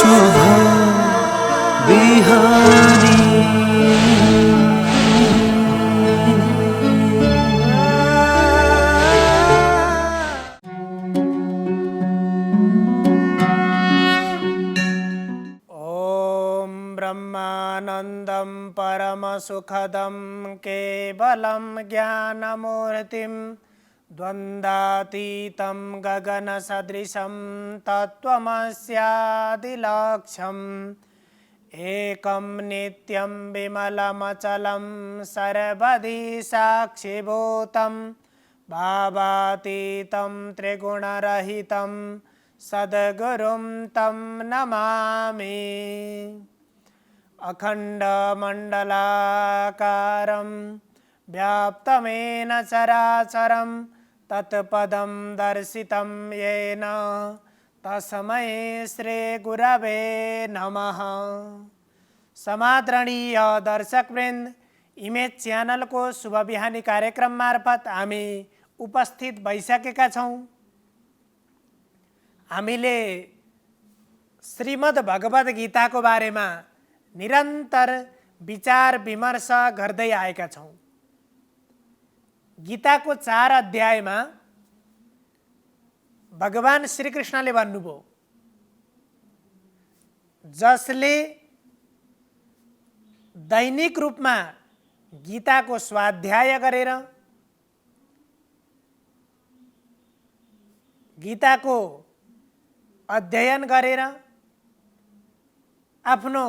शुभ बिहानी। ॐ ब्रह्मानन्दं परमसुखदं केवलं ज्ञानमूर्तिं द्वन्द्वातीतं गगनसदृशं तत्त्वमस्यादिलक्ष्यम् एकं नित्यं विमलमचलं सर्वदि साक्षिभूतं भावातीतं त्रिगुणरहितं सद्गुरुं तं नमामि। अखण्डमण्डलाकारं व्याप्तमेन चराचरं तत्पदं दर्शितं येन तस्मै श्रीगुरवे नमः। समादरणीय दर्शकवृन्द, इमेज च्यानलको शुभ बिहानी कार्यक्रम मार्फत हामी उपस्थित भइसकेका छौँ। हामीले श्रीमद् भगवद गीताको बारेमा निरन्तर विचार विमर्श गर्दै आएका छौँ। गीताको 4 अध्यायमा भगवान श्रीकृष्णले भन्नुभयो, जसले दैनिक रूपमा गीताको स्वाध्याय गरेर गीताको अध्ययन गरेर आफ्नो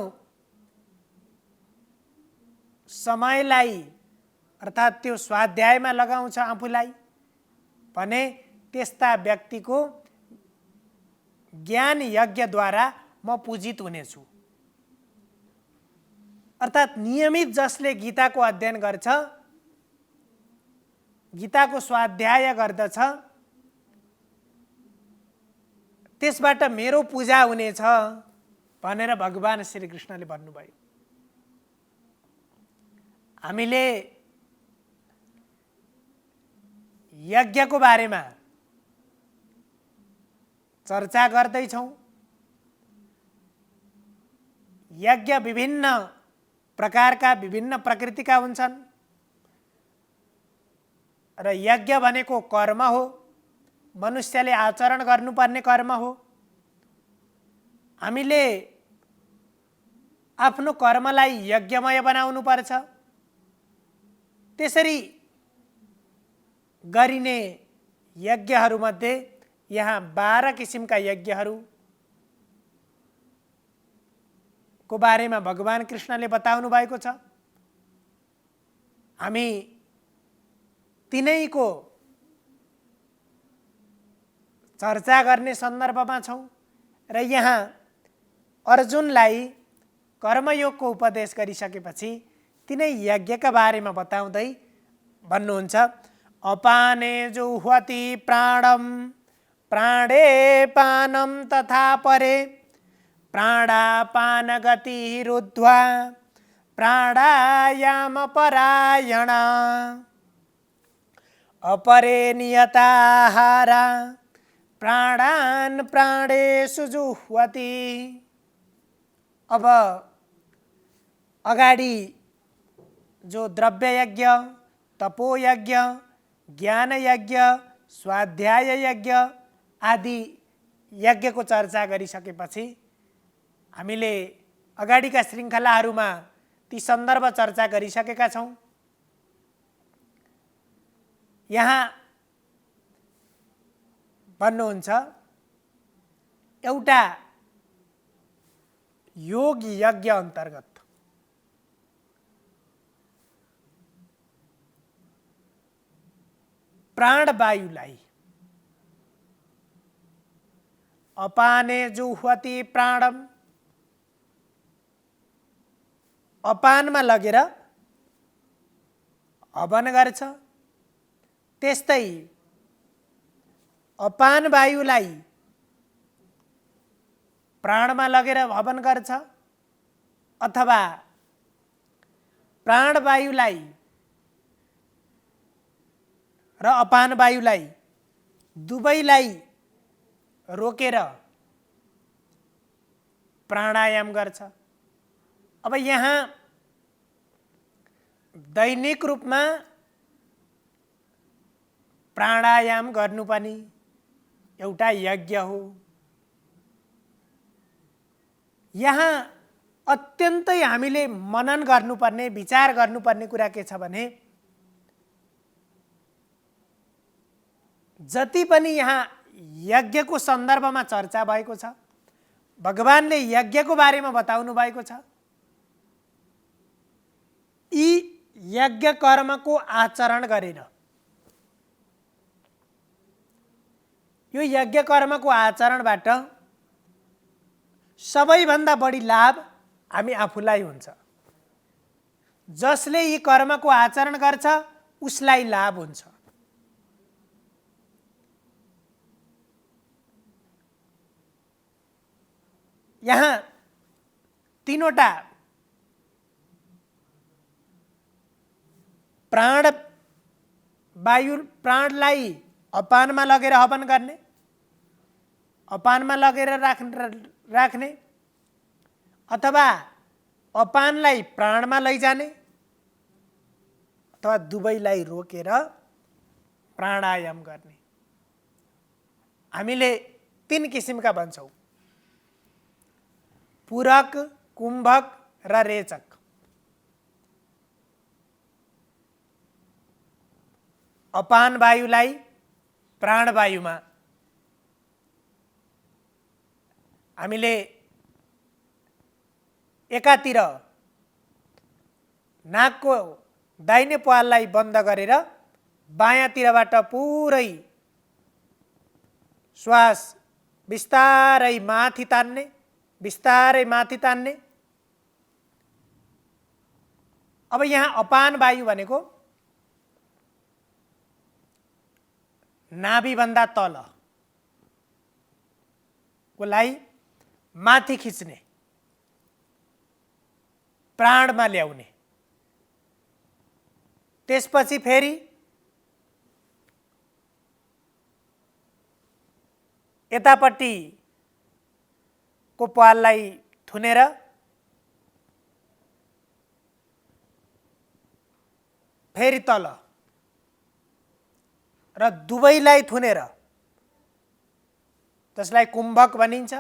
समयलाई अर्थात् त्यो स्वाध्यायमा लगाउँछ आफूलाई भने त्यस्ता व्यक्तिको ज्ञान यज्ञद्वारा म पूजित हुनेछु। अर्थात् नियमित जसले गीताको अध्ययन गर्छ, गीताको स्वाध्याय गर्दछ, त्यसबाट मेरो पूजा हुनेछ भनेर भगवान श्रीकृष्णले भन्नुभयो। हामीले यज्ञको बारेमा चर्चा गर्दैछौँ। यज्ञ विभिन्न प्रकारका विभिन्न प्रकृतिका हुन्छन् र यज्ञ भनेको कर्म हो, मनुष्यले आचरण गर्नुपर्ने कर्म हो। हामीले आफ्नो कर्मलाई यज्ञमय बनाउनु पर्छ। त्यसरी गरिने यज्ञहरूमध्ये यहाँ 12 किसिमका यज्ञहरूको बारेमा भगवान कृष्णले बताउनु भएको छ। हामी तिनैको चर्चा गर्ने सन्दर्भमा छौँ र यहाँ अर्जुनलाई कर्मयोगको उपदेश गरिसकेपछि तिनै यज्ञका बारेमा बताउँदै भन्नुहुन्छ, अपाने जुह्वति प्राणं प्राणे पानं तथा परे प्राणापान गतिरुद्ध्वा प्राणायाम परायणा अपरे नियताहारा प्राणान् प्राणेषु जुह्वति। अब अगाडि जो द्रव्य यज्ञ, तपोयज्ञ, ज्ञान यज्ञ, स्वाध्याय यज्ञ आदि यज्ञको चर्चा गरिसकेपछि हामीले अगाडिका श्रृङ्खलाहरूमा ती सन्दर्भ चर्चा गरिसकेका छौँ। यहाँ भन्नुहुन्छ, एउटा योग यज्ञ अन्तर्गत प्राणवायुलाई अपाने जुह्वति प्राणम, अपानमा लगेर हवन गर्छ। त्यस्तै अपान वायुलाई प्राणमा लगेर हवन गर्छ अथवा प्राणवायुलाई र अपान वायुलाई दुवैलाई रोकेर प्राणायाम गर्छ। अब यहाँ दैनिक रूपमा प्राणायाम गर्नु पनि एउटा यज्ञ हो। यहाँ अत्यन्तै हामीले मनन गर्नुपर्ने, विचार गर्नुपर्ने कुरा के छ भने जति पनि यहाँ यज्ञको सन्दर्भमा चर्चा भएको छ, भगवानले यज्ञको बारेमा बताउनु भएको छ, यी यज्ञ कर्मको आचरण गरेर, यो यज्ञ कर्मको आचरणबाट सबैभन्दा बढी लाभ हामी आफूलाई हुन्छ। जसले यी कर्मको आचरण गर्छ उसलाई लाभ हुन्छ। यहाँ तीनवटा प्राणलाई अपानमा लगेर हवन गर्ने, अपानमा लगेर राख्ने अथवा अपानलाई प्राणमा लैजाने अथवा दुवैलाई रोकेर प्राणायाम गर्ने। हामीले 3 किसिमका भन्छौँ, पूरक, कुम्भक र रेचक। अपान वायुलाई प्राणवायुमा हामीले एकातिर नाकको दाहिने प्वाललाई बन्द गरेर बायाँतिरबाट पुरै श्वास बिस्तारै माथि तान्ने, बिस्तारै माथि तान्ने। अब यहाँ अपान वायु भनेको नाभिभन्दा तल कोलाई माथि खिच्ने, प्राणमा ल्याउने। त्यसपछि फेरि यतापट्टि को प्वाललाई थुनेर फेरि तल र दुवैलाई थुनेर, त्यसलाई कुम्भक भनिन्छ।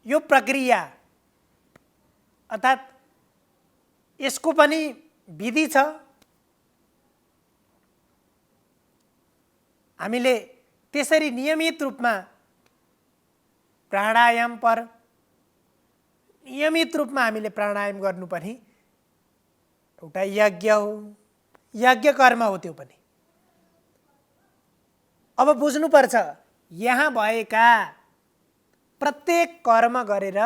यो प्रक्रिया अर्थात् यसको पनि विधि छ। हामीले त्यसरी नियमित रूपमा प्राणायाम पर नियमित रूपमा हामीले प्राणायाम गर्नु पनि एउटा यज्ञ हो, यज्ञ कर्म हो त्यो पनि। अब बुझ्नुपर्छ, यहाँ भएका प्रत्येक कर्म गरेर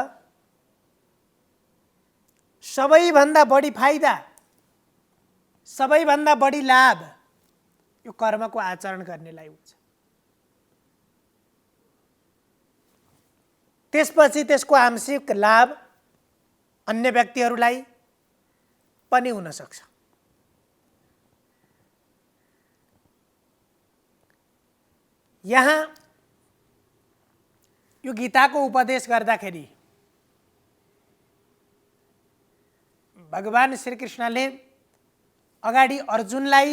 सबैभन्दा बढी फाइदा, सबैभन्दा बढी लाभ यो कर्मको आचरण गर्नेलाई हुन्छ। त्यसपछि त्यसको आंशिक लाभ अन्य व्यक्तिहरूलाई पनि हुन सक्छ। यहाँ यो गीताको उपदेश गर्दाखेरि भगवान श्री कृष्णले अगाडि अर्जुनलाई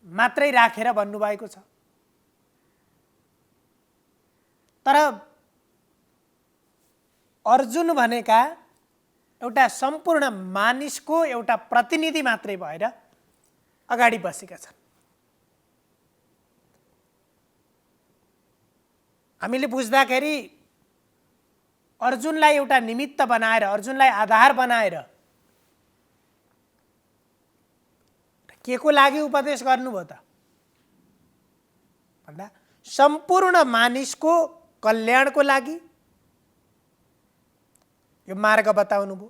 मात्रै राखेर भन्नुभएको छ, तर अर्जुन भनेका एउटा सम्पूर्ण मानिसको एउटा प्रतिनिधि मात्रै भएर अगाडि बसेका छन्। हामीले बुझ्दाखेरि अर्जुनलाई एउटा निमित्त बनाएर, अर्जुनलाई आधार बनाएर के को लागि उपदेश गर्नुभयो त भन्दा सम्पूर्ण मानिसको कल्याणको लागि यो मार्ग बताउनु भयो।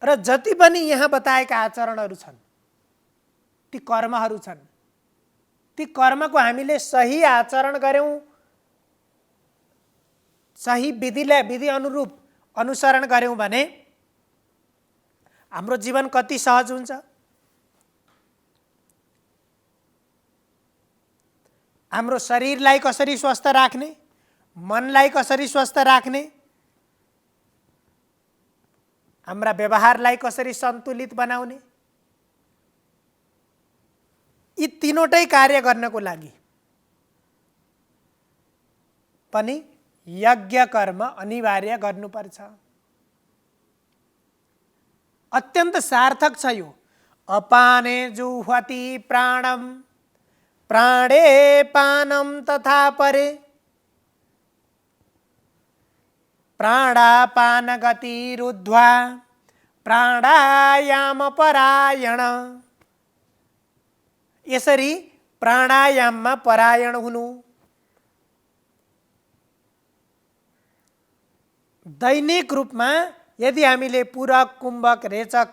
र जति पनि यहाँ बताएका आचरणहरू छन्, ती कर्महरू छन्, ती कर्मको हामीले सही आचरण गर्यौं, सही विधि अनुरूप अनुसरण गर्यौं भने हाम्रो जीवन कति सहज हुन्छ। हाम्रो शरीरलाई कसरी स्वस्थ राख्ने, मनलाई कसरी स्वस्थ राख्ने, हाम्रा व्यवहारलाई कसरी सन्तुलित बनाउने, यी तीनवटै कार्य गर्नको लागि पनि यज्ञ कर्म अनिवार्य गर्नुपर्छ। अत्यन्त सार्थक छ यो। अपाने जुह्वति प्राणम प्राणे पानम तथा परे प्राणापान गतिरुद्ध्वा प्राणायाम परायण। यसरी प्राणायाममा परायण हुनु, दैनिक रूपमा यदि हामीले पूरक, कुम्भक, रेचक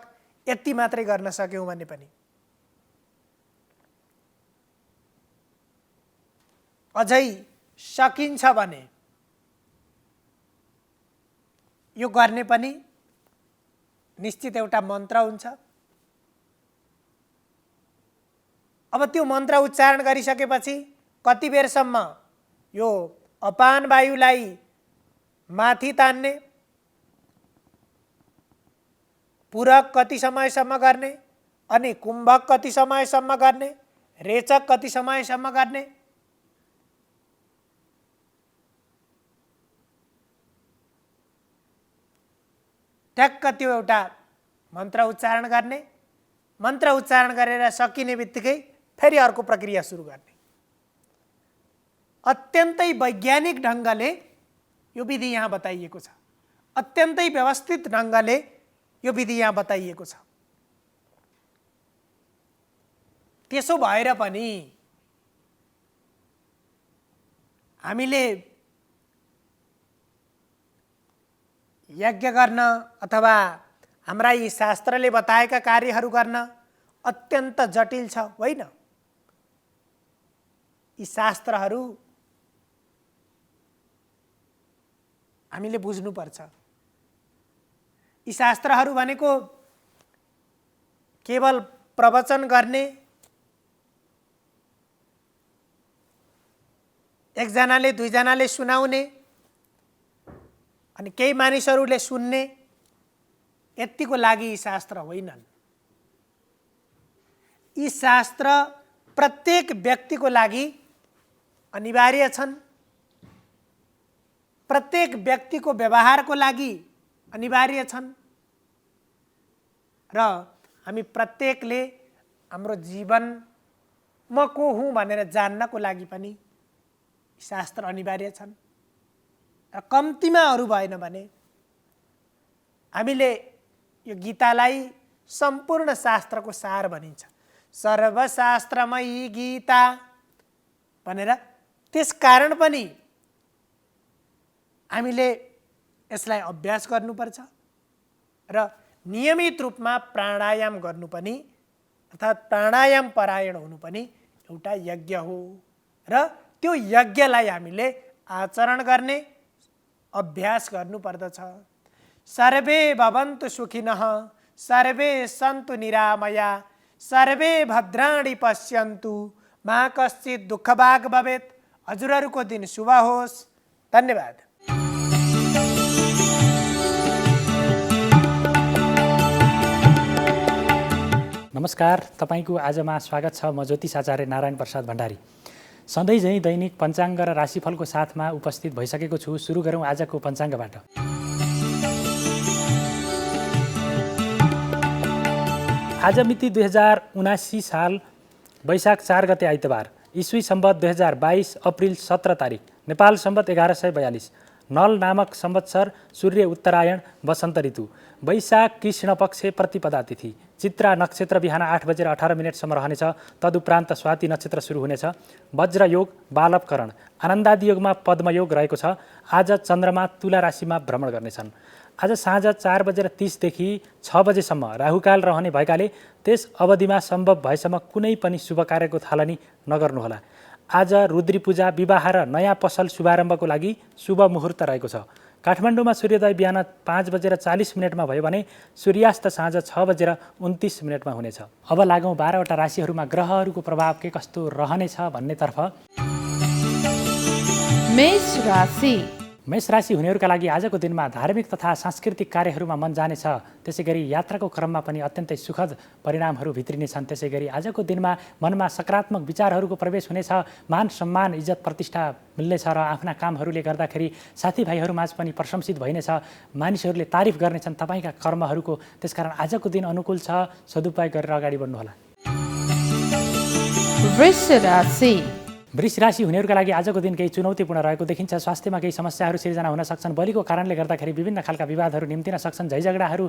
यति मात्रै गर्न सक्यौँ भने पनि अझै सकिन्छ भने यो गर्ने पनि निश्चित एउटा मन्त्र हुन्छ। अब त्यो मन्त्र उच्चारण गरिसकेपछि कति बेरसम्म यो अपान वायुलाई माथि तान्ने, पूरक कति समयसम्म गर्ने, अनि कुम्भक कति समयसम्म गर्ने, रेचक कति समयसम्म गर्ने, ठ्याक्क त्यो एउटा मन्त्र उच्चारण गर्ने, मन्त्र उच्चारण गरेर सकिने बित्तिकै फेरि अर्को प्रक्रिया सुरु गर्ने। अत्यन्तै वैज्ञानिक ढङ्गले यो विधि यहाँ बताइएको छ, अत्यन्तै व्यवस्थित ढङ्गले यो विधि यहाँ बताइएको छ। त्यसो भएर पनि हामीले यज्ञ गर्न अथवा हाम्रा यी शास्त्रले बताएका कार्यहरू गर्न अत्यन्त जटिल छ, होइन? यी शास्त्रहरू हामीले बुझ्नुपर्छ। यी शास्त्रहरू भनेको केवल प्रवचन गर्ने, एकजनाले दुईजनाले सुनाउने अनि केही मानिसहरूले सुन्ने यतिको लागि यी शास्त्र होइनन्। यी शास्त्र प्रत्येक व्यक्तिको लागि अनिवार्य छन्, प्रत्येक व्यक्तिको व्यवहारको लागि अनिवार्य छन् र हामी प्रत्येकले हाम्रो जीवन म को हुँ भनेर जान्नको लागि पनि शास्त्र अनिवार्य छन्। र कम्तीमा अरू भएन भने हामीले यो गीतालाई सम्पूर्ण शास्त्रको सार भनिन्छ। सर्वशास्त्रमयी गीता भनेर त्यसकारण पनि हामीले यसलाई अभ्यास गर्नुपर्छ र नियमित रूपमा प्राणायाम गर्नु पनि अर्थात् प्राणायाम परायण हुनु पनि एउटा यज्ञ हो र त्यो यज्ञलाई हामीले आचरण गर्ने अभ्यास गर्नुपर्दछ। सर्वे भवन्तु सुखिनः, सर्वे सन्तु निरामया, सर्वे भद्राणि पश्यन्तु, मा कश्चित् दुःखभाग् भवेत्। हजुरहरूको दिन शुभ होस्। धन्यवाद। नमस्कार, तपाईको आजमा स्वागत छ। म ज्योतिष आचार्य नारायण प्रसाद भण्डारी सधैँ झैँ दैनिक पञ्चाङ्ग र राशिफलको साथमा उपस्थित भइसकेको छु। सुरु गरौँ आजको पञ्चाङ्गबाट। आज मिति 2079 साल वैशाख 4 गते आइतबार, ईस्वी सम्वत 2022 अप्रिल 17 तारिक, नेपाल सम्वत 1142, नल नामक संवत्सर, सूर्य उत्तरायण, वसन्त ऋतु, वैशाख कृष्ण पक्ष प्रतिपदा तिथि, चित्रा नक्षत्र बिहान 8:18 रहनेछ। तदुपरान्त स्वाति नक्षत्र सुरु हुनेछ। वज्र योग, बालवकरण, आनन्दादि योगमा पद्मयोग रहेको छ। आज चन्द्रमा तुला राशिमा भ्रमण गर्नेछन्। आज साँझ 4:30 देखि 6 बजेसम्म राहुकाल रहने भएकाले त्यस अवधिमा सम्भव भएसम्म कुनै पनि शुभ कार्यको थालनी नगर्नुहोला। आज रुद्री पूजा, विवाह र नयाँ पसल शुभारम्भको लागि शुभ मुहुर्त रहेको छ। काठमाडौँमा सूर्योदय बिहान 5:40 भयो भने सूर्यास्त साँझ 6:29 हुनेछ। अब लागौँ 12वटा राशिहरूमा ग्रहहरूको प्रभाव के कस्तो रहनेछ भन्नेतर्फ। मेष राशि मेष राशि हुनेहरूका लागि आजको दिनमा धार्मिक तथा सांस्कृतिक कार्यहरूमा मन जानेछ। त्यसै गरी यात्राको क्रममा पनि अत्यन्तै सुखद परिणामहरू भित्रिनेछन्। त्यसै गरी आजको दिनमा मनमा सकारात्मक विचारहरूको प्रवेश हुनेछ। मान सम्मान इज्जत प्रतिष्ठा मिल्नेछ र आफ्ना कामहरूले गर्दाखेरि साथीभाइहरूमाझ पनि प्रशंसित भइनेछ। मानिसहरूले तारिफ गर्नेछन् तपाईँका कर्महरूको। त्यसकारण आजको दिन अनुकूल छ। सदुपयोग गरेर अगाडि बढ्नुहोला। वृष राशि वृष राशि हुनेहरूका लागि आजको दिन केही चुनौतीपूर्ण रहेको देखिन्छ। स्वास्थ्यमा केही समस्याहरू सिर्जना हुन सक्छन्। बलिको कारणले गर्दाखेरि विभिन्न खालका विवादहरू निम्तिन सक्छन्। झैझगडाहरू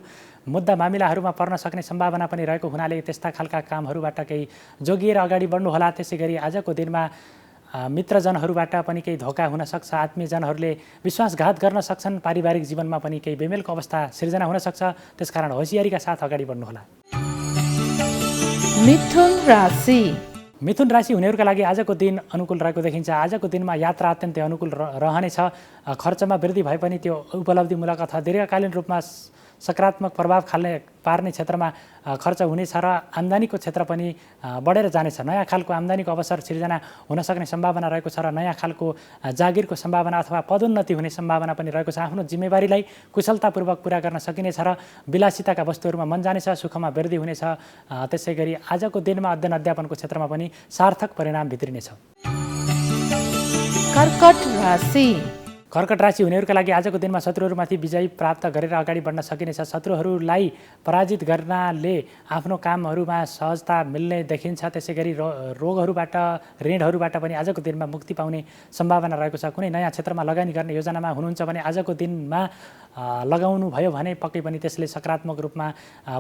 मुद्दा मामिलाहरूमा पर्न सक्ने सम्भावना पनि रहेको हुनाले त्यस्ता खालका कामहरूबाट केही जोगिएर अगाडि बढ्नुहोला। त्यसै गरी आजको दिनमा मित्रजनहरूबाट पनि केही धोका हुन सक्छ। आत्मीयजनहरूले विश्वासघात गर्न सक्छन्। पारिवारिक जीवनमा पनि केही बेमेलको अवस्था सिर्जना हुन सक्छ। त्यसकारण होसियारीका साथ अगाडि बढ्नुहोला। मिथुन राशि मिथुन राशि हुनेहरूका लागि आजको दिन अनुकूल रहेको देखिन्छ। आजको दिनमा यात्रा अत्यन्तै अनुकूल रहनेछ। खर्चमा वृद्धि भए पनि त्यो उपलब्धिमूलक अथवा दीर्घकालीन रूपमा सकारात्मक प्रभाव पार्ने क्षेत्रमा खर्च हुनेछ र आम्दानीको क्षेत्र पनि बढेर जानेछ। नयाँ खालको आम्दानीको अवसर सिर्जना हुन सक्ने सम्भावना रहेको छ र नयाँ खालको जागिरको सम्भावना अथवा पदोन्नति हुने सम्भावना पनि रहेको छ। आफ्नो जिम्मेवारीलाई कुशलतापूर्वक पुरा गर्न सकिनेछ र विलासिताका वस्तुहरूमा मन जानेछ। सुखमा वृद्धि हुनेछ। त्यसै गरी आजको दिनमा अध्ययन अध्यापनको क्षेत्रमा पनि सार्थक परिणाम भित्रिनेछ। कर्कट राशि कर्कट राशि हुनेहरूका लागि आजको दिनमा शत्रुहरूमाथि विजय प्राप्त गरेर अगाडि बढ्न सकिनेछ। शत्रुहरूलाई पराजित गर्नाले आफ्नो कामहरूमा सहजता मिल्ने देखिन्छ। त्यसै गरी रोगहरूबाट ऋणहरूबाट पनि आजको दिनमा मुक्ति पाउने सम्भावना रहेको छ। कुनै नयाँ क्षेत्रमा लगानी गर्ने योजनामा हुनुहुन्छ भने आजको दिनमा लगाउनु भयो भने पक्कै पनि त्यसले सकारात्मक रूपमा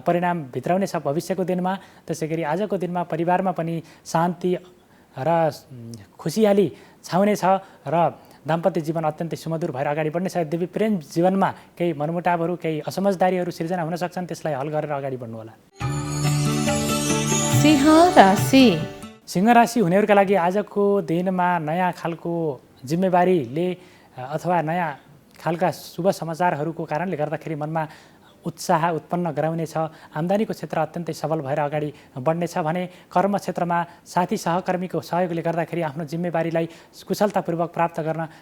परिणाम भित्राउनेछ भविष्यको दिनमा। त्यसै गरी आजको दिनमा परिवारमा पनि शान्ति र खुसियाली छाउनेछ र दाम्पत्य जीवन अत्यन्तै सुमधुर भएर अगाडि बढ्नेछ। यद्यपि प्रेम जीवनमा केही मनमुटावहरू केही असमझदारीहरू सिर्जना हुन सक्छन्। त्यसलाई हल गरेर अगाडि बढ्नुहोला। सिंह राशि सिंह राशि हुनेहरूका लागि आजको दिनमा नयाँ खालको जिम्मेवारीले अथवा नयाँ खालका शुभ समाचारहरूको कारणले गर्दाखेरि मनमा उत्साह उत्पन्न गराउनेछ। आम्दानीको क्षेत्र अत्यन्तै सबल भएर अगाडि बढ्नेछ भने कर्म क्षेत्रमा साथी सहकर्मीको सहयोगले गर्दाखेरि आफ्नो जिम्मेवारीलाई कुशलतापूर्वक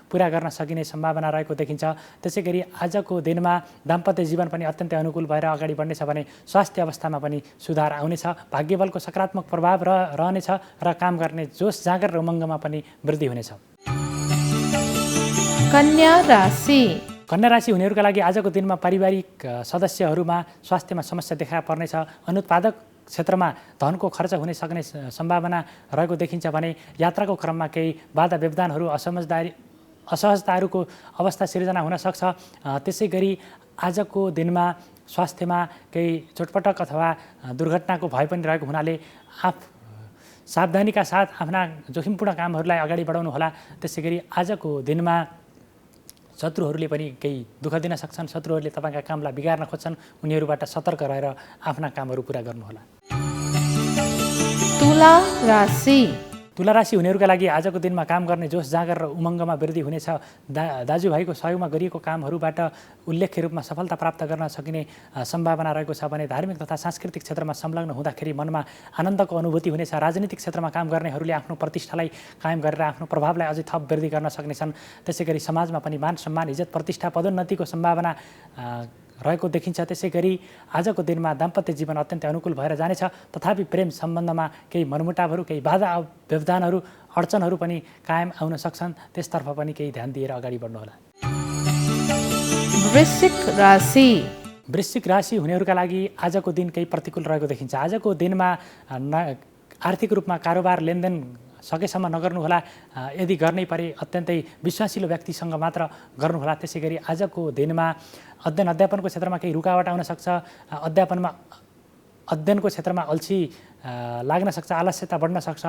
पुरा गर्न सकिने सम्भावना रहेको देखिन्छ। त्यसै गरी आजको दिनमा दाम्पत्य जीवन पनि अत्यन्तै अनुकूल भएर अगाडि बढ्नेछ भने स्वास्थ्य अवस्थामा पनि सुधार आउनेछ। भाग्यबलको सकारात्मक प्रभाव रहनेछ र काम गर्ने जोस जाँगर र उमङ्गमा पनि वृद्धि हुनेछ। कन्या राशि कन्या राशि हुनेहरूका लागि आजको दिनमा पारिवारिक सदस्यहरूमा स्वास्थ्यमा समस्या देखा पर्नेछ। अनुत्पादक क्षेत्रमा धनको खर्च हुन सक्ने सम्भावना रहेको देखिन्छ भने यात्राको क्रममा केही बाधा व्यवधानहरू असहजताहरूको अवस्था सिर्जना हुन सक्छ। त्यसै गरी आजको दिनमा स्वास्थ्यमा केही चोटपटक अथवा दुर्घटनाको भय पनि रहेको हुनाले सावधानीका साथ आफ्ना जोखिमपूर्ण कामहरूलाई अगाडि बढाउनुहोला। त्यसै गरी आजको दिनमा शत्रुहरूले पनि केही दुःख दिन सक्छन्। शत्रुहरूले तपाईँका कामलाई बिगार्न खोज्छन्। उनीहरूबाट सतर्क रहेर आफ्ना कामहरू पुरा गर्नुहोला। तुला राशि तुला राशि हुनेहरूका लागि आजको दिनमा काम गर्ने जोस जाँगर र उमङ्गमा वृद्धि हुनेछ। दाजुभाइको सहयोगमा गरिएको कामहरूबाट उल्लेख्य रूपमा सफलता प्राप्त गर्न सकिने सम्भावना रहेको छ भने धार्मिक तथा सांस्कृतिक क्षेत्रमा संलग्न हुँदाखेरि मनमा आनन्दको अनुभूति हुनेछ। राजनीतिक क्षेत्रमा काम गर्नेहरूले आफ्नो प्रतिष्ठालाई कायम गरेर आफ्नो प्रभावलाई अझै थप वृद्धि गर्न सक्नेछन्। त्यसै गरी समाजमा पनि मान सम्मान इज्जत प्रतिष्ठा पदोन्नतिको सम्भावना रहेको देखिन्छ। त्यसै गरी आजको दिनमा दाम्पत्य जीवन अत्यन्तै अनुकूल भएर जानेछ। तथापि प्रेम सम्बन्धमा केही मनमुटावहरू केही बाधा व्यवधानहरू अडचनहरू पनि कायम आउन सक्छन्। त्यसतर्फ पनि केही ध्यान दिएर अगाडि बढ्नुहोला। वृश्चिक राशि हुनेहरूका लागि आजको दिन केही प्रतिकूल रहेको देखिन्छ। आजको दिनमा आर्थिक रूपमा कारोबार लेनदेन सकेसम्म नगर्नुहोला। यदि गर्नै परे अत्यन्तै विश्वासिलो व्यक्तिसँग मात्र गर्नुहोला। त्यसै गरी आजको दिनमा अध्ययन अध्यापनको क्षेत्रमा केही रुकावट आउन सक्छ। अध्ययनको क्षेत्रमा अल्छी लाग्न सक्छ। आलस्यता बढ्न सक्छ।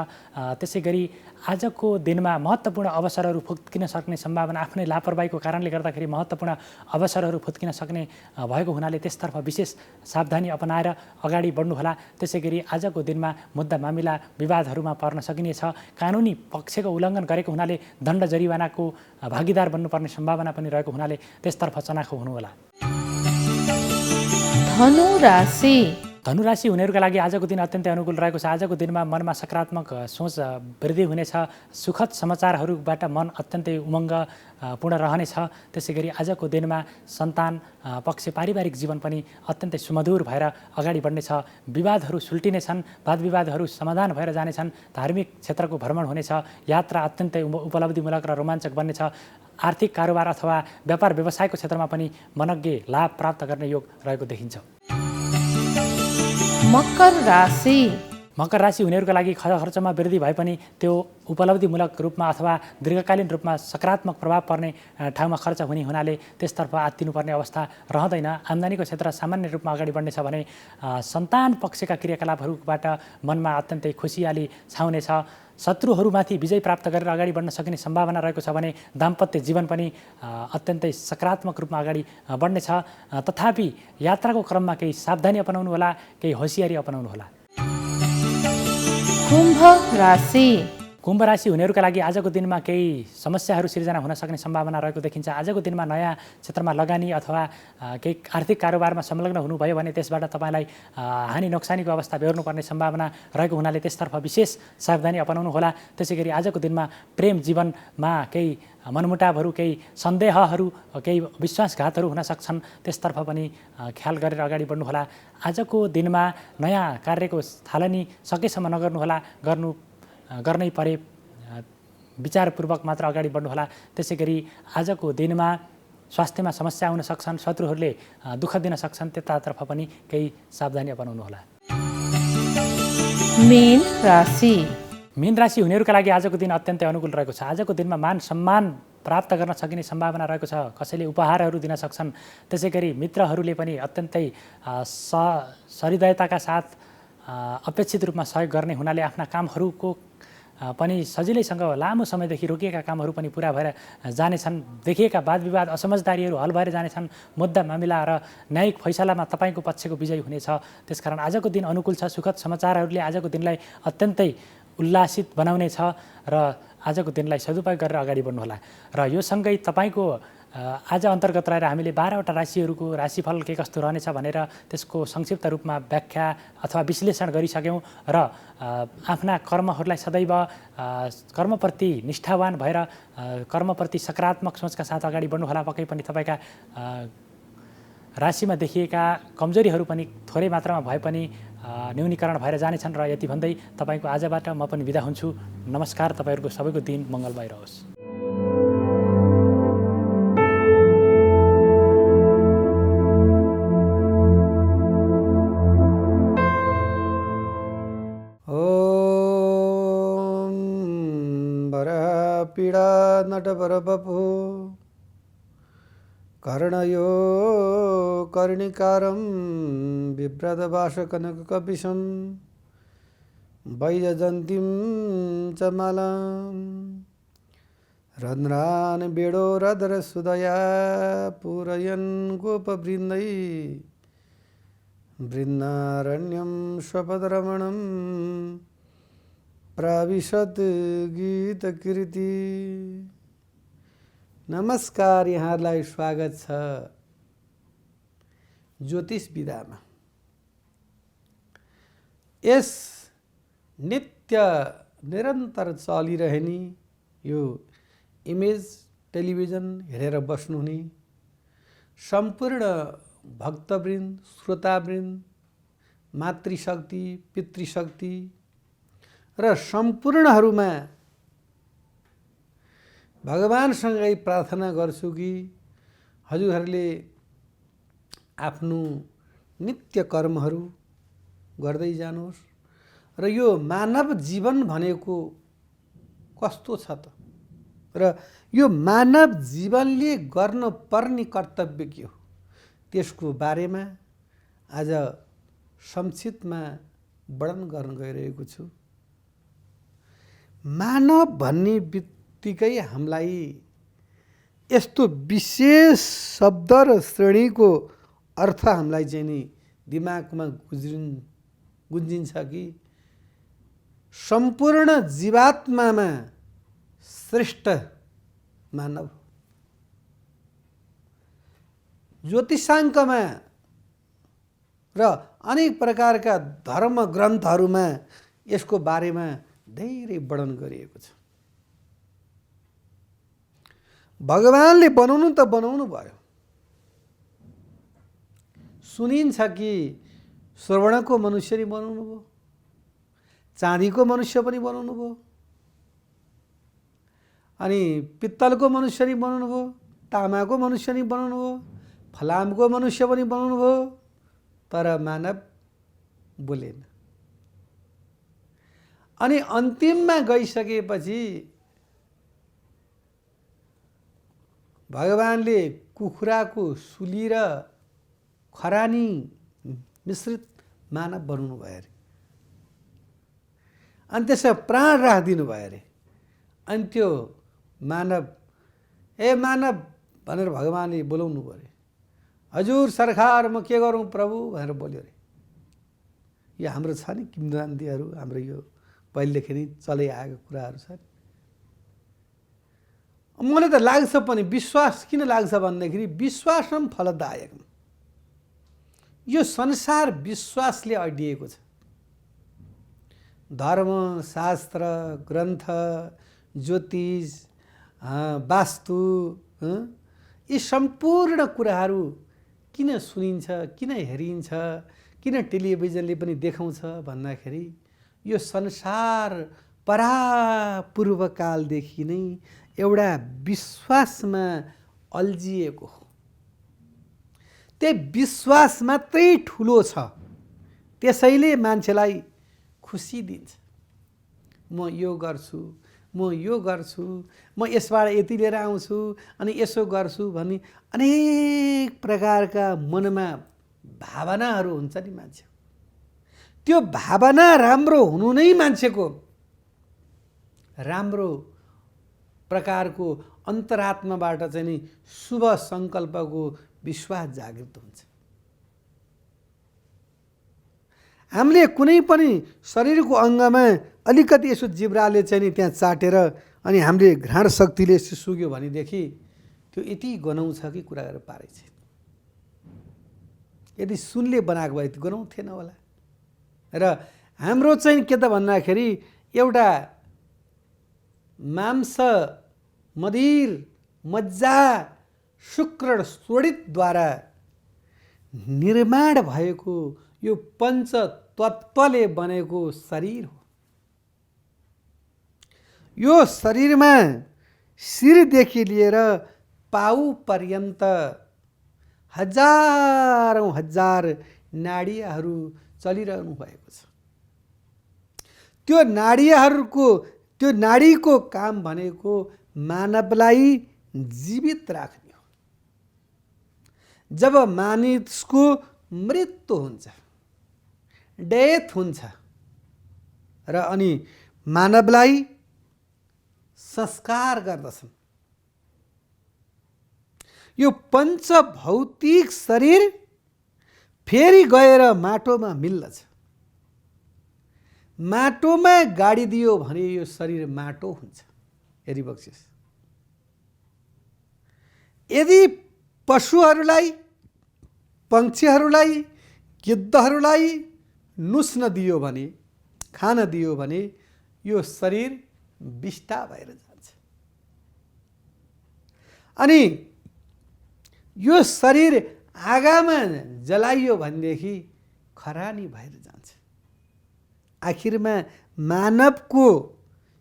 त्यसै गरी आजको दिनमा महत्त्वपूर्ण अवसरहरू फुत्किन सक्ने सम्भावना आफ्नै लापरवाहीको कारणले गर्दाखेरि महत्त्वपूर्ण अवसरहरू फुत्किन सक्ने भएको हुनाले त्यसतर्फ विशेष सावधानी अपनाएर अगाडि बढ्नुहोला। त्यसै गरी आजको दिनमा मुद्दा मामिला विवादहरूमा पर्न सकिनेछ। कानुनी पक्षको उल्लङ्घन गरेको हुनाले दण्ड जरिवानाको भागीदार बन्नुपर्ने सम्भावना पनि रहेको हुनाले त्यसतर्फ चनाखो हुनुहोला। धनुराशि हुनेहरूका लागि आजको दिन अत्यन्तै अनुकूल रहेको छ। आजको दिनमा मनमा सकारात्मक सोच वृद्धि हुनेछ। सुखद समाचारहरूबाट मन अत्यन्तै उमङ्ग पूर्ण रहनेछ। त्यसै गरी आजको दिनमा सन्तान पक्ष पारिवारिक जीवन पनि अत्यन्तै सुमधुर भएर अगाडि बढ्नेछ। विवादहरू सुल्टिनेछन्, वाद विवादहरू समाधान भएर जानेछन्। धार्मिक क्षेत्रको भ्रमण हुनेछ। यात्रा अत्यन्तै उपलब्धिमूलक र रोमाञ्चक बन्नेछ। आर्थिक कारोबार अथवा व्यापार व्यवसायको क्षेत्रमा पनि मनज्ञ लाभ प्राप्त गर्ने योग रहेको देखिन्छ। मकर राशि मकर राशि हुनेहरूका लागि खर्चमा वृद्धि भए पनि त्यो उपलब्धिमूलक रूपमा अथवा दीर्घकालीन रूपमा सकारात्मक प्रभाव पर्ने ठाउँमा खर्च हुनाले त्यसतर्फ आत्तिनुपर्ने अवस्था रहँदैन। आम्दानीको क्षेत्र सामान्य रूपमा अगाडि बढ्नेछ भने सन्तान पक्षका क्रियाकलापहरूबाट मनमा अत्यन्तै खुसियाली छाउनेछ। शत्रुहरूमाथि विजय प्राप्त गरेर अगाडि बढ्न सकिने सम्भावना रहेको छ भने दाम्पत्य जीवन पनि अत्यन्तै सकारात्मक रूपमा अगाडि बढ्नेछ। तथापि यात्राको क्रममा केही सावधानी अपनाउनु होला, केही होसियारी अपनाउनु होला। कुम्भ राशि कुम्भ राशि हुनेहरूका लागि आजको दिनमा केही समस्याहरू सिर्जना हुन सक्ने सम्भावना रहेको देखिन्छ। आजको दिनमा नयाँ क्षेत्रमा लगानी अथवा केही आर्थिक कारोबारमा संलग्न हुनुभयो भने त्यसबाट तपाईँलाई हानि नोक्सानीको अवस्था बेहोर्नुपर्ने सम्भावना रहेको हुनाले त्यसतर्फ विशेष सावधानी अपनाउनु होला। त्यसै गरी आजको दिनमा प्रेम जीवनमा केही मनमुटावहरू, केही सन्देहहरू, केही विश्वासघातहरू हुन सक्छन्। त्यसतर्फ पनि ख्याल गरेर अगाडि बढ्नुहोला। आजको दिनमा नयाँ कार्यको थालनी सकेसम्म नगर्नुहोला। गर्नै परे विचारपूर्वक मात्र अगाडि बढ्नुहोला। त्यसै गरी आजको दिनमा स्वास्थ्यमा समस्या आउन सक्छन्, शत्रुहरूले दुःख दिन सक्छन्, त्यतातर्फ पनि केही सावधानी अपनाउनुहोला। मीन राशि मीन राशि हुनेहरूका लागि आजको दिन अत्यन्तै अनुकूल रहेको छ। आजको दिनमा मान सम्मान प्राप्त गर्न सकिने सम्भावना रहेको छ। कसैले उपहारहरू दिन सक्छन्। त्यसै गरी मित्रहरूले पनि अत्यन्तै सहृदयताका साथ अपेक्षित रूपमा सहयोग गर्ने हुनाले आफ्ना कामहरूको पनि सजिलैसँग लामो समयदेखि रोकिएका कामहरू पनि पुरा भएर जानेछन्। देखिएका वाद विवाद असमझदारीहरू हल भएर जानेछन्। मुद्दा मामिला र न्यायिक फैसलामा तपाईँको पक्षको विजय हुनेछ। त्यसकारण आजको दिन अनुकूल छ। सुखद समाचारहरूले आजको दिनलाई अत्यन्तै उल्लासित बनाउनेछ र आजको दिनलाई सदुपयोग गरेर अगाडि बढ्नुहोला। र यो सँगै तपाईँको आज अन्तर्गत रहेर हामीले 12वटा राशिहरूको राशिफल के कस्तो रहनेछ भनेर त्यसको संक्षिप्त रूपमा व्याख्या अथवा विश्लेषण गरिसक्यौँ र आफ्ना कर्महरूलाई सदैव कर्मप्रति निष्ठावान भएर कर्मप्रति सकारात्मक सोचका साथ अगाडि बढ्नुहोला। पक्कै पनि तपाईँका राशिमा देखिएका कमजोरीहरू पनि थोरै मात्रामा भए पनि न्यूनीकरण भएर जानेछन्। र यति भन्दै तपाईँको आजबाट म पनि बिदा हुन्छु। नमस्कार। तपाईँहरूको सबैको दिन मङ्गलमय रहोस्। पीडा नटवर बपु कर्णयो कर्णिकारं बिभ्रतवासकनककपिशं वैजयन्तीं च मालां रन्ध्रान् बेडोरधरसुदया पूरयन् गोपवृन्दै वृन्दारण्यं स्वपदरमणं प्राविशत गीत कृति। नमस्कार, यहाँलाई स्वागत छ ज्योतिष विधामा। यस नित्य निरन्तर चलिरहने यो इमेज टेलिभिजन हेरेर बस्नुहुने सम्पूर्ण भक्तवृन्द, श्रोतावृन्द, मातृशक्ति, पितृशक्ति र सम्पूर्णहरूमा भगवानसँगै प्रार्थना गर्छु कि हजुरहरूले आफ्नो नित्य कर्महरू गर्दै जानुहोस् र यो मानव जीवन भनेको कस्तो छ त र यो मानव जीवनले गर्नुपर्ने कर्तव्य के हो त्यसको बारेमा आज संक्षिप्तमा वर्णन गर्न गइरहेको छु। मानव भन्ने बित्तिकै हामीलाई यस्तो विशेष शब्द र श्रेणीको अर्थ हामीलाई चाहिँ नि दिमागमा गुन्जिन्छ कि सम्पूर्ण जीवात्मामा श्रेष्ठ मानव। ज्योतिषाङ्कमा र अनेक प्रकारका धर्म ग्रन्थहरूमा यसको बारेमा धेरै वर्णन गरिएको छ। भगवानले बनाउनु त बनाउनु भयो, सुनिन्छ कि स्वर्णको मनुष्य नि बनाउनु भयो, चाँदीको मनुष्य पनि बनाउनु भयो, अनि पित्तलको मनुष्य नि बनाउनु भयो, तामाको मनुष्य नि बनाउनु भयो, फलामको मनुष्य पनि बनाउनु भयो, तर मानव बोलेन। अनि अन्तिममा गइसकेपछि भगवानले कुखुराको सुली र खरानी मिश्रित मानव बनाउनु भयो अरे। अनि त्यसमा प्राण राखिदिनु भयो अरे। अनि त्यो मानव, ए मानव भनेर भगवानले बोलाउनु भयो अरे। हजुर सरकार म के गरौँ प्रभु भनेर बोल्यो अरे। यो हाम्रो छ नि किंवदन्तीहरू, हाम्रो यो पहिलेदेखि नै चलै आएको कुराहरू छ। मलाई त लाग्छ पनि, विश्वास किन लाग्छ भन्दाखेरि विश्वास पनि फलदायक। यो संसार विश्वासले अड्डिएको छ। धर्म शास्त्र ग्रन्थ ज्योतिष वास्तु यी सम्पूर्ण कुराहरू किन सुनिन्छ, किन हेरिन्छ, किन टेलिभिजनले पनि देखाउँछ भन्दाखेरि यो संसार परापूर्वकालदेखि नै एउटा विश्वासमा अल्झिएको हो। त्यो विश्वास मात्रै ठुलो छ, त्यसैले मान्छेलाई खुसी दिन्छ। म यो गर्छु, म यो गर्छु, म यसबाट यति लिएर आउँछु, अनि यसो गर्छु भन्ने अनेक प्रकारका मनमा भावनाहरू हुन्छ नि मान्छे। त्यो भावना राम्रो हुनु नै मान्छेको राम्रो प्रकारको अन्तरात्माबाट चाहिँ नि शुभ सङ्कल्पको विश्वास जागृत हुन्छ। हामीले कुनै पनि शरीरको अङ्गमा अलिकति यसो जिब्राले चाहिँ नि त्यहाँ चाटेर अनि हामीले घ्राण शक्तिले यसो सुग्यो भनेदेखि त्यो यति गनाउँछ कि कुरा गरेर पारै छैन। यदि सुनले बनाएको भए त्यो गनाउँथेन होला। र हाम्रो चाहिँ के त भन्दाखेरि एउटा मांस मदिर मज्जा शुक्र स्फोडितद्वारा निर्माण भएको यो पञ्च तत्त्वले बनेको शरीर हो। यो शरीरमा शिरदेखि लिएर पाउ पर्यन्त हजारौं हजार नाडीहरू चलिरहनु भएको छ। त्यो त्यो नाडीको काम भनेको मानवलाई जीवित राख्ने हो। जब मानिसको मृत्यु हुन्छ, डेथ हुन्छ र अनि मानवलाई संस्कार गर्दछन्, यो पञ्चभौतिक शरीर फेरि गएर माटोमा मिल्दछ। माटोमा गाडिदियो भने यो शरीर माटो हुन्छ। यदि बक्सिस यदि पशुहरूलाई, पक्षीहरूलाई, गिद्धहरूलाई नुस्न दियो भने, खान दियो भने यो शरीर विष्टा भएर जान्छ। अनि यो शरीर आगामा जलाइयो भनेदेखि खरानी भएर जान्छ। आखिरमा मानवको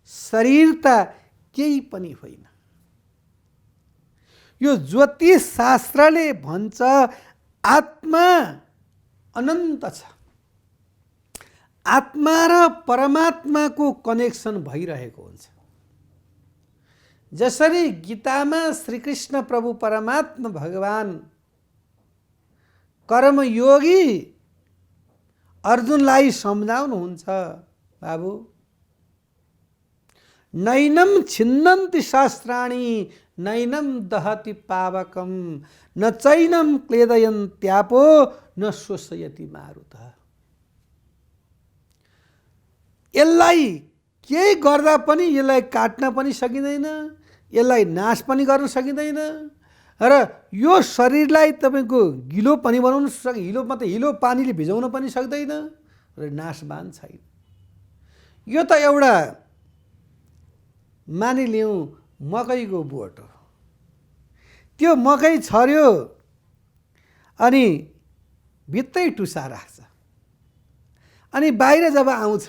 शरीर त केही पनि होइन। यो ज्योतिष शास्त्रले भन्छ आत्मा अनन्त छ। आत्मा र परमात्माको कनेक्सन भइरहेको हुन्छ। जसरी गीतामा श्रीकृष्ण प्रभु परमात्मा भगवान कर्मयोगी अर्जुनलाई सम्झाउनुहुन्छ, बाबु नैनम छिन्नन्ति शास्त्राणि नैनम दहति पावकम न चैनम क्लेदयन्त्यापो न शोषयति मारुतः। यसलाई केही गर्दा पनि यसलाई काट्न पनि सकिँदैन, यसलाई नाश पनि गर्न सकिँदैन, र यो शरीरलाई तपाईँको गिलो पनि बनाउन हिलो मात्रै हिलो पानीले भिजाउन पनि सक्दैन र नाशवान छैन। यो त एउटा मानिलिउँ मकैको बोट हो। त्यो मकै छर्यो अनि भित्रै टुसा राख्छ, अनि बाहिर जब आउँछ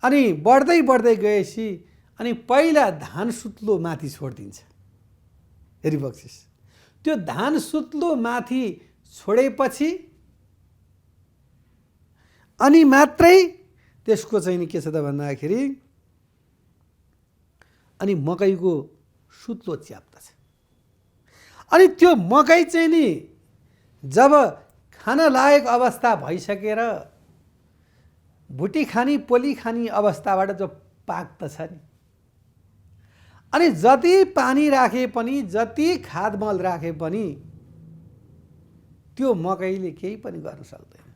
अनि बढ्दै बढ्दै गएपछि अनि पहिला धान सुत्लो माथि छोडिदिन्छ। हेरी बक्सिस त्यो धान सुत्लो माथि छोडेपछि अनि मात्रै त्यसको चाहिँ नि के छ त भन्दाखेरि अनि मकैको सुत्लो च्याप्दछ। अनि त्यो मकै चाहिँ नि जब खान लायक अवस्था भइसकेर भुटी खानी पोली खानी अवस्थाबाट जो पाक्दछ नि, अनि जति पानी राखे पनि जति खादमल राखे पनि त्यो मकैले केही पनि गर्न सक्दैन।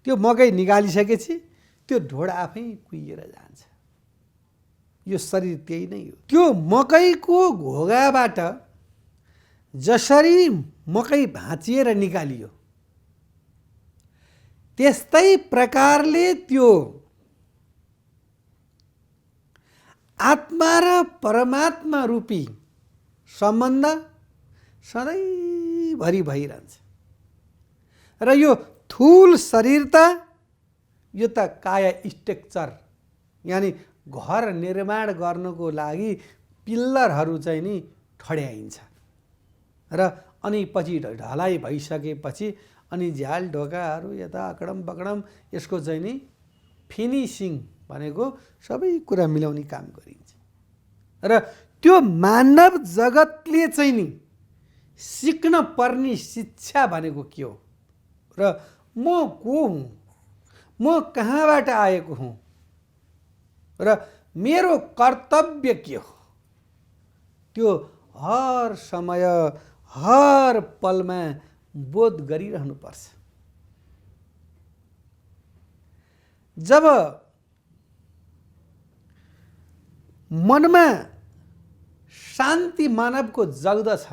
त्यो मकै निकालिसकेपछि त्यो ढोड आफै कुहिएर जान्छ। यो शरीर त्यही नै हो। त्यो मकैको घोगाबाट जसरी मकै भाँचिएर निकालियो त्यस्तै प्रकारले त्यो आत्मा र परमात्मा रूपी सम्बन्ध सधैँभरि भइरहन्छ। र यो थुल शरीर त यो त काया स्ट्रक्चर यानि घर निर्माण गर्नको लागि पिल्लरहरू चाहिँ नि ठड्याइन्छ र अनि पछि ढलाइ भइसकेपछि अनि झ्याल ढोकाहरू यता अकडम बकडम यसको चाहिँ नि फिनिसिङ भनेको सबै कुरा मिलाउने काम गरिन्छ। र त्यो मानव जगतले चाहिँ नि सिक्न पर्ने शिक्षा भनेको के हो र म को हुँ, म कहाँबाट आएको हुँ र मेरो कर्तव्य के हो, त्यो हर समय हर पलमा बोध गरिरहनुपर्छ। जब मनमा शान्ति मानवको जग्दछ,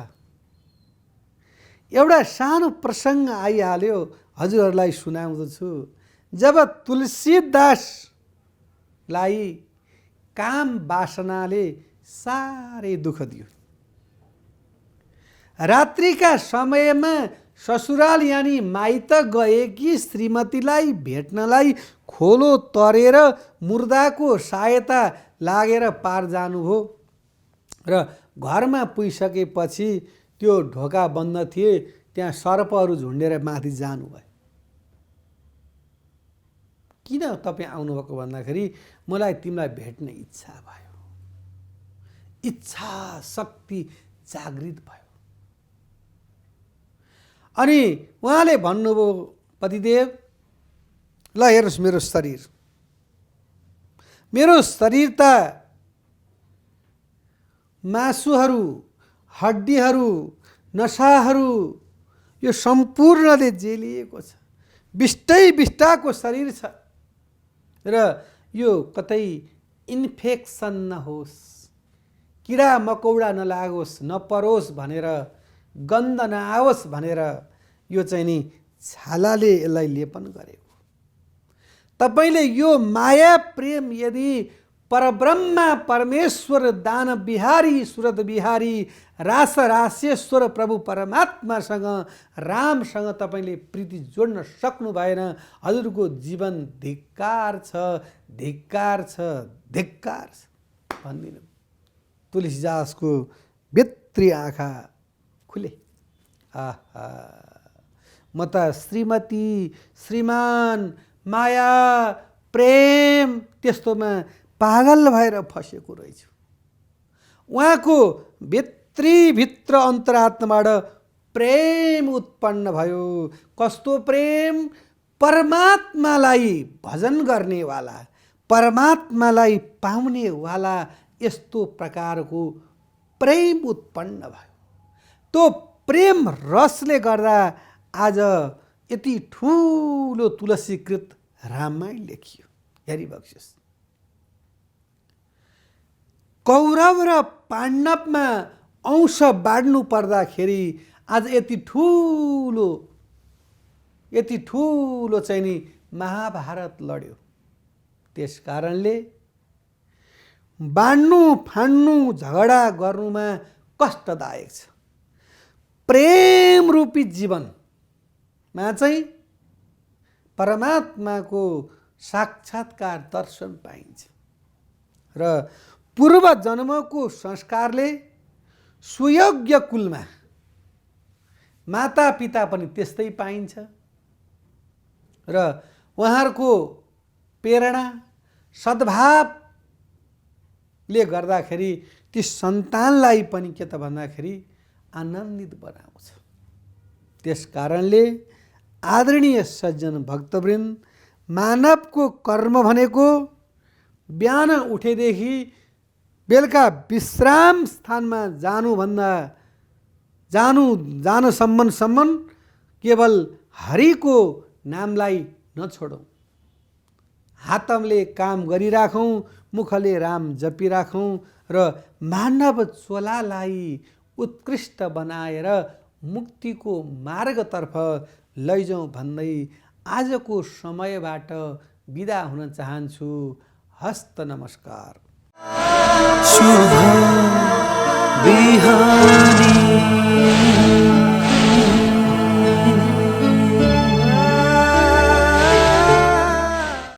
एउटा सानो प्रसङ्ग आइहाल्यो हजुरहरूलाई सुनाउँदछु। जब तुलसीदासलाई काम वासनाले साह्रै दुःख दियो, रात्रिका समयमा ससुराल यानी माइत गएकी श्रीमतीलाई भेट्नलाई खोलो तरेर मुर्दाको सहायता लागेर पार जानुभयो र घरमा पुगिसकेपछि त्यो ढोका बन्द थिए, त्यहाँ सर्पहरू झुन्डेर माथि जानुभयो। किन तपाईँ आउनुभएको भन्दाखेरि मलाई तिमीलाई भेट्ने इच्छा भयो, इच्छा शक्ति जागृत भयो। अनि उहाँले भन्नुभयो पतिदेव ल हेर्नुहोस् मेरो शरीर त मासुहरू हड्डीहरू नसाहरू यो सम्पूर्णले जेलिएको छ, बिष्टैको शरीर छ र यो कतै इन्फेक्सन नहोस्, किरा मकौडा नलागोस् नपरोस् भनेर, गन्ध नआओस् भनेर यो चाहिँ नि छालाले यसलाई लेपन गरेको। तपाईले यो माया प्रेम यदि परब्रह्मा परमेश्वर दान बिहारी सुरत बिहारी रास रासेश्वर प्रभु परमात्मासँग रामसँग तपाईले प्रीति जोड्न सक्नु भएन, हजुरको जीवन धिक्कार छ, धिक्कार छ, धिक्कार छ भन्दिनु। तुलसीदासको भित्री आँखा खुले। आहा, म त श्रीमती श्रीमान माया प्रेम त्यस्तोमा पागल भएर फसेको रहेछु। उहाँको भित्र अन्तरात्माबाट प्रेम उत्पन्न भयो। कस्तो प्रेम? परमात्मालाई भजन गर्नेवाला, परमात्मालाई पाउनेवाला यस्तो प्रकारको प्रेम उत्पन्न भयो। त्यो प्रेम रसले गर्दा आज यति ठुलो तुलसीकृत रामायण लेखियो। हेरी बक्सियोस्। कौरव र पाण्डवमा अंश बाँड्नु पर्दाखेरि आज यति ठुलो चाहिँ नि महाभारत लड्यो। त्यस कारणले बाँड्नु फाड्नु झगडा गर्नुमा कष्टदायक छ। प्रेम रूपी जीवनमा चाहिँ परमात्माको साक्षात्कार दर्शन पाइन्छ र पूर्व जन्मको संस्कारले सुयोग्य कुलमा माता पिता पनि त्यस्तै पाइन्छ र उहाँहरूको प्रेरणा सद्भावले गर्दाखेरि ती सन्तानलाई पनि के त भन्दाखेरि आनन्दित बनाउँछ। त्यस कारणले आदरणीय सज्जन भक्तवृन्द, मानवको कर्म भनेको बिहान उठेदेखि बेलुका विश्राम स्थानमा जानसम्म केवल हरिको नामलाई नछोडौँ। हातले काम गरिराखौँ, मुखले राम जपिराखौँ र मानव चोलालाई उत्कृष्ट बनाएर मुक्तिको मार्गतर्फ लैजाउँ भन्दै आजको समयबाट बिदा हुन चाहन्छु। हस्त नमस्कार। शुभ बिहानी।